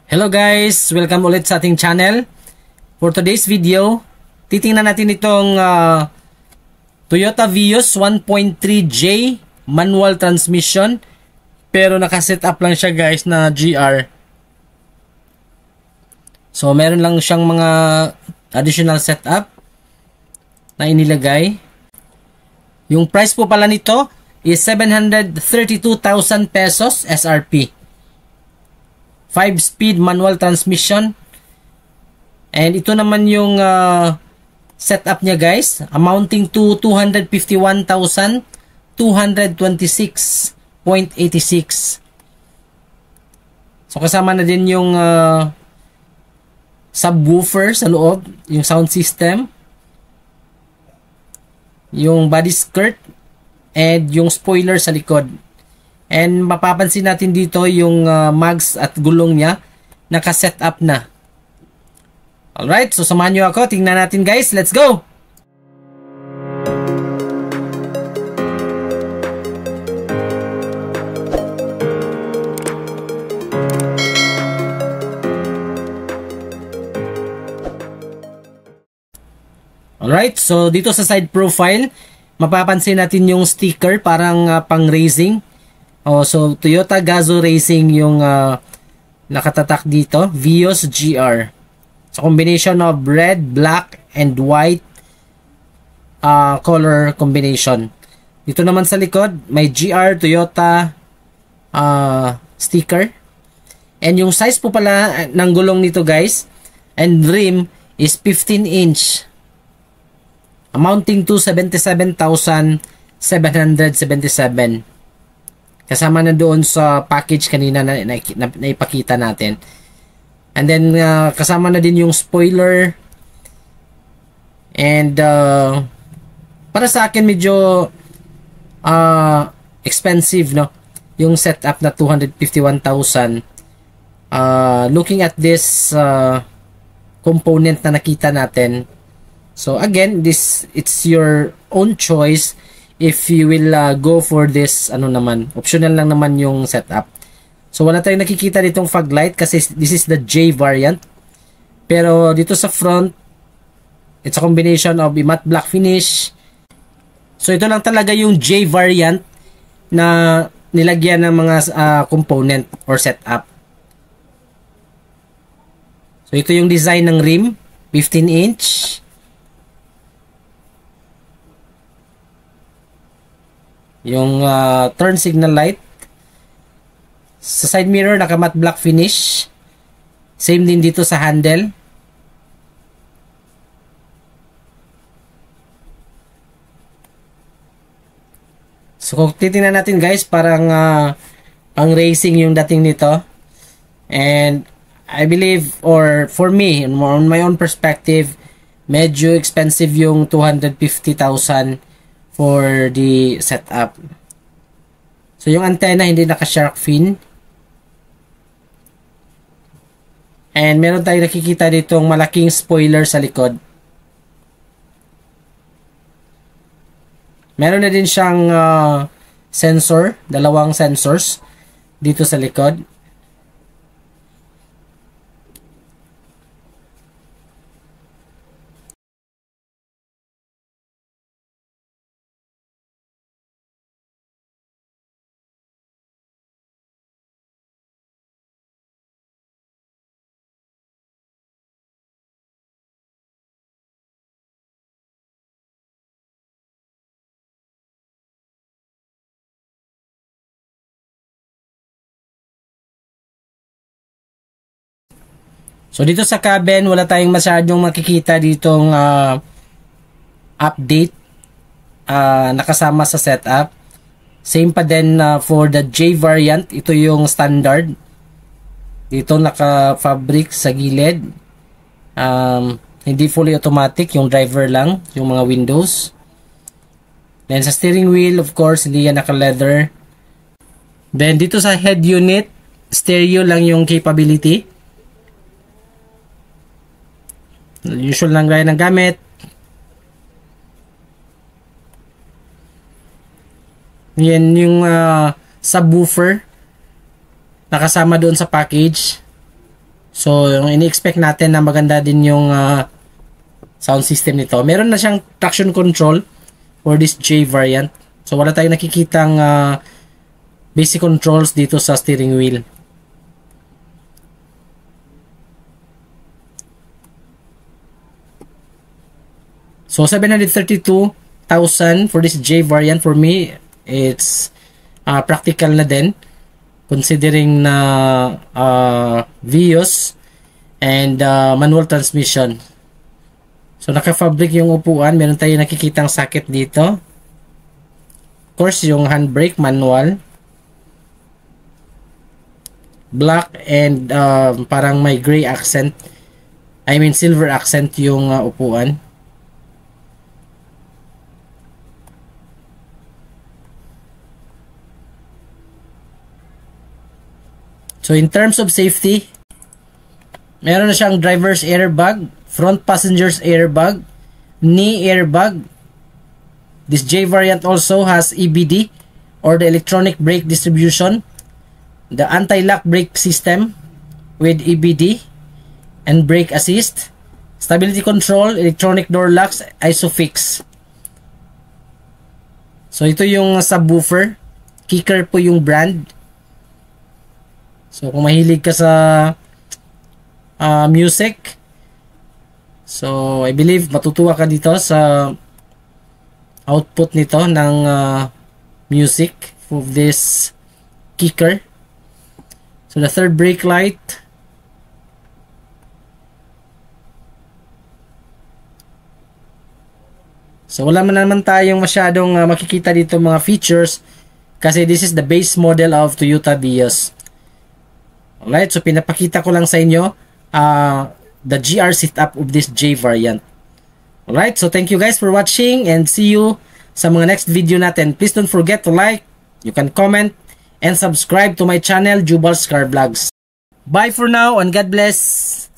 Hello guys! Welcome ulit sa ating channel. For today's video, titingnan natin itong Toyota Vios 1.3J manual transmission. Pero nakaset up lang siya guys na GR. So meron lang siyang mga additional setup na inilagay. Yung price po pala nito is 732,000 pesos SRP. 5-speed manual transmission. And ito naman yung setup niya guys, amounting to 251,226.86. So kasama na din yung subwoofer sa loob, yung sound system, yung body skirt, and yung spoiler sa likod. And mapapansin natin dito yung mags at gulong niya naka-set up na. Alright, so samahan nyo ako. Tingnan natin guys. Let's go! Alright, so dito sa side profile, mapapansin natin yung sticker parang pang racing. Oh, so Toyota Gazoo Racing yung nakatatak dito, Vios GR. So combination of red, black, and white color combination. Dito naman sa likod, may GR Toyota sticker. And yung size po pala ng gulong nito guys, and rim is 15-inch. Amounting to 77,777. Kasama na doon sa package kanina na ipakita natin. And then, kasama na din yung spoiler. And, para sa akin, medyo expensive, no? Yung setup na 251,000. Looking at this component na nakita natin. So, again, it's your own choice. If you will go for this, ano naman, optional lang naman yung setup. So, wala tayong nakikita ditong fog light kasi this is the J variant. Pero dito sa front, it's a combination of matte black finish. So, ito lang talaga yung J variant na nilagyan ng mga component or setup. So, ito yung design ng rim, 15-inch. Yung turn signal light. Sa side mirror, naka-matte black finish. Same din dito sa handle. So, kung titingnan natin guys, parang pang racing yung dating nito. And I believe, or for me, on my own perspective, medyo expensive yung 250,000 for the setup. So, yung antenna hindi naka-shark fin. And meron tayong nakikita ditong malaking spoiler sa likod. Meron na din siyang sensor, dalawang sensors dito sa likod. So, dito sa cabin, wala tayong masyadong makikita ditong update nakasama sa setup. Same pa din for the J variant. Ito yung standard. Dito naka-fabric sa gilid. Hindi fully automatic. Yung driver lang. Yung mga windows. Then sa steering wheel, of course, hindi yan naka-leather. Then dito sa head unit, stereo lang yung capability. Usual lang gaya ng gamit. Yan yung subwoofer nakasama doon sa package. So, yung ini-expect natin na maganda din yung sound system nito. Meron na siyang traction control for this J variant. So, wala tayong nakikitang basic controls dito sa steering wheel. So, 732,000 for this J variant. For me, it's practical na din. Considering na Vios and manual transmission. So, naka-fabric yung upuan. Meron tayong nakikitang socket dito. Of course, yung handbrake, manual. Black and parang may gray accent. I mean, silver accent yung upuan. So, in terms of safety, meron na siyang driver's airbag, front passenger's airbag, knee airbag. This J variant also has EBD or the electronic brake distribution, the anti-lock brake system with EBD and brake assist, stability control, electronic door locks, ISOFIX. So, ito yung subwoofer. Kicker po yung brand. So, kung mahilig ka sa music, so, I believe matutuwa ka dito sa output nito ng music of this kicker. So, the third brake light. So, wala man naman tayong masyadong makikita dito mga features kasi this is the base model of Toyota Vios. Alright, so pinapakita ko lang sa inyo the GR setup of this J variant. Alright, so thank you guys for watching and see you sa mga next video natin. Please don't forget to like, you can comment, and subscribe to my channel, Jubal's Car Vlogs. Bye for now and God bless!